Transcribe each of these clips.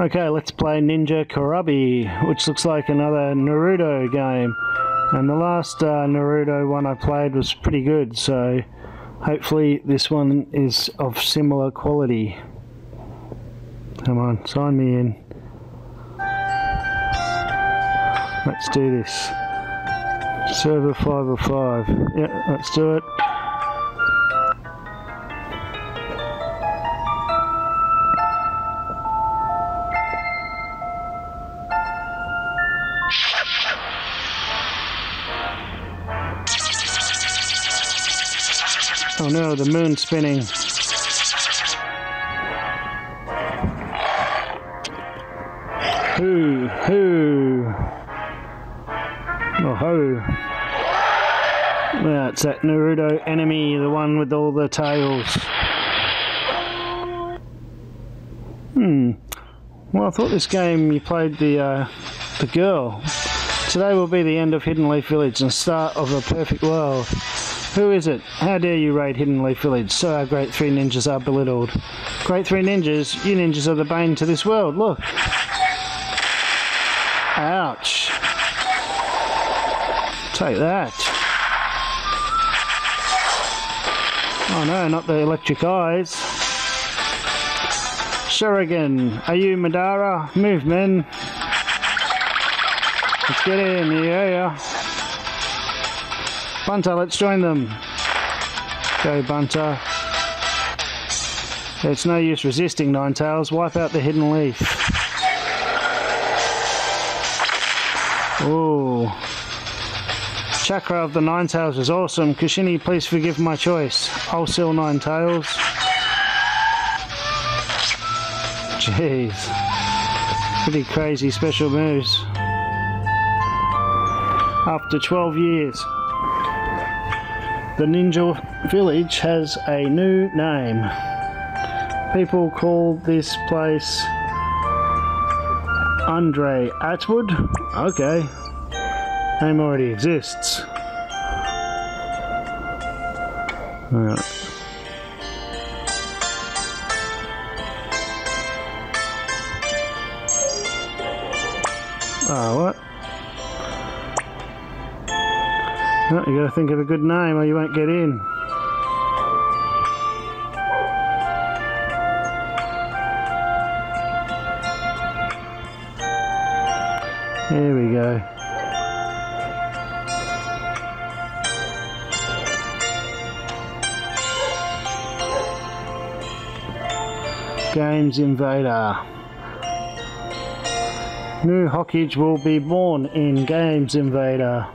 Okay, let's play Ninja Karabi, which looks like another Naruto game. And the last Naruto one I played was pretty good, so hopefully this one is of similar quality. Come on, sign me in. Let's do this. Server 505. Yeah, let's do it. Oh no, the moon's spinning. Hoo. Oh ho. That's that Naruto enemy, the one with all the tails. Well, I thought this game you played the girl. Today will be the end of Hidden Leaf Village and start of a perfect world. Who is it? How dare you raid Hidden Leaf Village? So our great three ninjas are belittled. Great three ninjas? You ninjas are the bane to this world. Look. Ouch. Take that. Oh no, not the electric eyes. Shuriken, are you Madara? Move, men. Let's get in, yeah. Bunter, let's join them. Go, Bunter. It's no use resisting, Ninetales. Wipe out the hidden leaf. Ooh. Chakra of the Ninetales is awesome. Kushini, please forgive my choice. I'll sell Ninetales. Jeez. Pretty crazy special moves. After 12 years, the Ninja Village has a new name. People call this place Andre Atwood? Okay. Name already exists. Alright. Oh, what? No, you gotta think of a good name or you won't get in. Here we go. Gamezinvaders. New Hokage will be born in Gamezinvaders.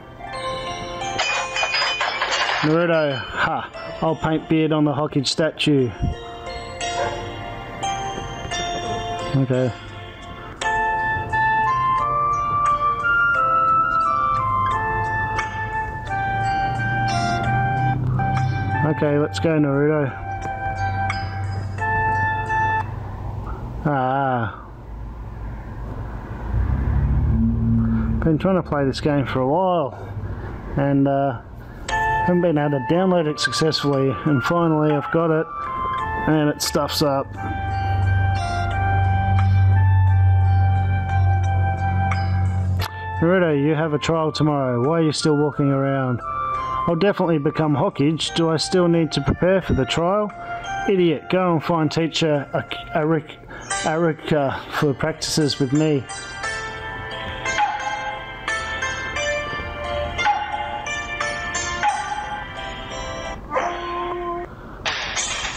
Naruto, ha! I'll paint beard on the Hokage statue. Okay. Okay, let's go, Naruto. Been trying to play this game for a while, and haven't been able to download it successfully, and finally I've got it, and it stuffs up. Naruto, you have a trial tomorrow. Why are you still walking around? I'll definitely become Hokage. Do I still need to prepare for the trial? Idiot, go and find teacher Arika for practices with me.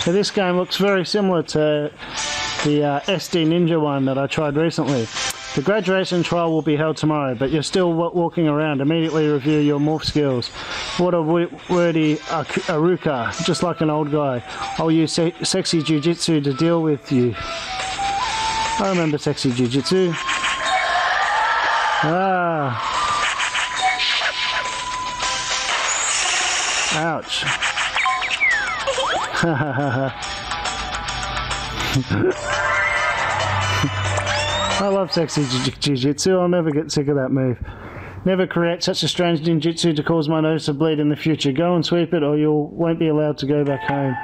So this game looks very similar to the SD Ninja one that I tried recently. The graduation trial will be held tomorrow, but you're still walking around. Immediately review your morph skills. What a wordy Aruka, just like an old guy. I'll use sexy jujitsu to deal with you. I remember sexy jujitsu. Ouch. I love sexy jiu-jitsu. I'll never get sick of that move. Never create such a strange ninjutsu to cause my nose to bleed in the future. Go and sweep it or you won't be allowed to go back home.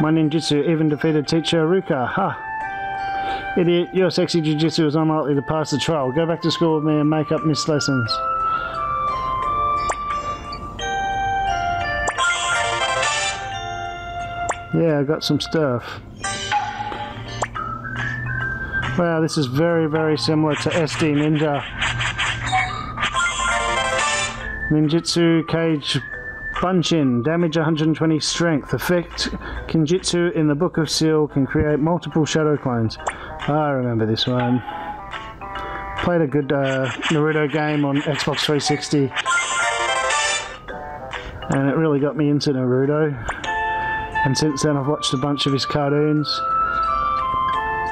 My ninjutsu even defeated teacher Ruka. Ha! Idiot, your sexy jiu-jitsu is unlikely to pass the trial. Go back to school with me and make up missed lessons. Yeah, I got some stuff. Wow, this is very, very similar to SD Ninja. Ninjutsu Cage Bunshin. Damage 120 strength. Effect Kinjutsu in the Book of Seal can create multiple shadow clones. I remember this one. Played a good Naruto game on Xbox 360. And it really got me into Naruto. And since then I've watched a bunch of his cartoons.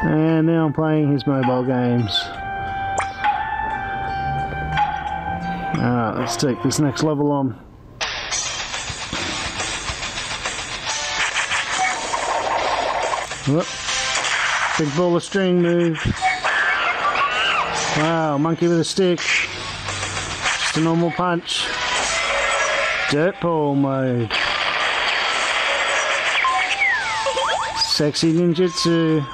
And now I'm playing his mobile games. Alright, let's take this next level on. Whoop. Big ball of string move. Wow, monkey with a stick. Just a normal punch. Dirt ball mode. Sexy ninjutsu.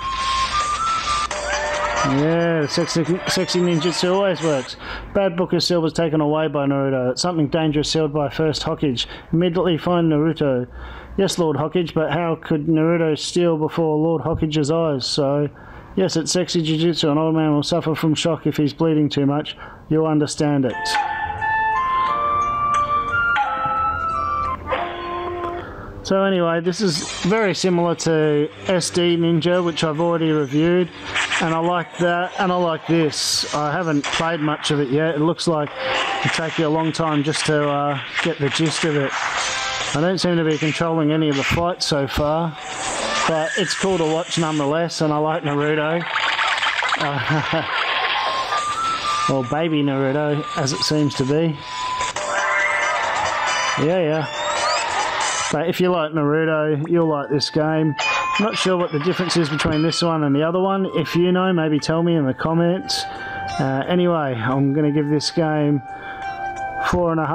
Yeah, sexy ninjutsu always works. Bad Book of Seal was taken away by Naruto. It's something dangerous sealed by first Hokage. Immediately find Naruto. Yes, Lord Hokage, but how could Naruto steal before Lord Hokage's eyes? So, yes, it's sexy jiu-jitsu. An old man will suffer from shock if he's bleeding too much. You'll understand it. So anyway, this is very similar to SD Ninja, which I've already reviewed, and I like that, and I like this. I haven't played much of it yet. It looks like it'll take you a long time just to get the gist of it. I don't seem to be controlling any of the fights so far, but it's cool to watch nonetheless, and I like Naruto. Or baby Naruto, as it seems to be. Yeah. But if you like Naruto, you'll like this game. I'm not sure what the difference is between this one and the other one. If you know, maybe tell me in the comments. Anyway, I'm going to give this game 4.5.